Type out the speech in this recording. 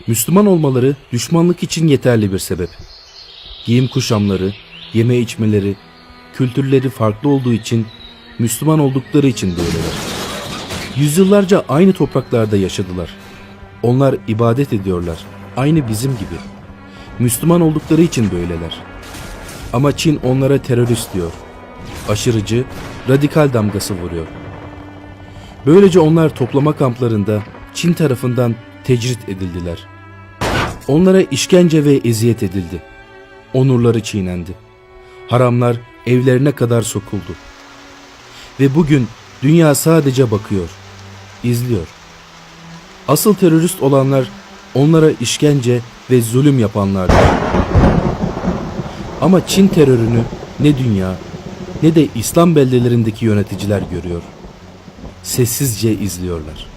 Müslüman olmaları düşmanlık için yeterli bir sebep. Giyim kuşamları, yeme içmeleri, kültürleri farklı olduğu için, Müslüman oldukları için böyleler. Yüzyıllarca aynı topraklarda yaşadılar. Onlar ibadet ediyorlar, aynı bizim gibi. Müslüman oldukları için böyleler. Ama Çin onlara terörist diyor. Aşırıcı, radikal damgası vuruyor. Böylece onlar toplama kamplarında Çin tarafından tecrit edildiler. Onlara işkence ve eziyet edildi. Onurları çiğnendi. Haramlar evlerine kadar sokuldu. Ve bugün dünya sadece bakıyor, izliyor. Asıl terörist olanlar onlara işkence ve zulüm yapanlardır. Ama Çin terörünü ne dünya ne de İslam beldelerindeki yöneticiler görüyor. Sessizce izliyorlar.